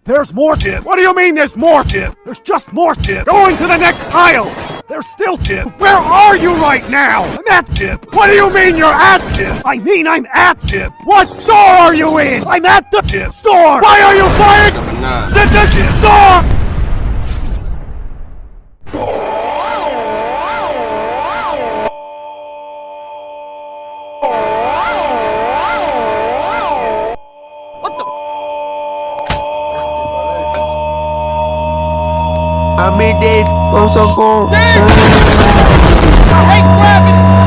There's more. What do you mean there's more? There's just more. Going to the next aisle. There's still. Where are you right now? I'm at. What do you mean you're at? I mean I'm at. What store are you in? I'm at the store. Why are you fighting? At the store. I made this. Go so cool. Hey, Clebeson!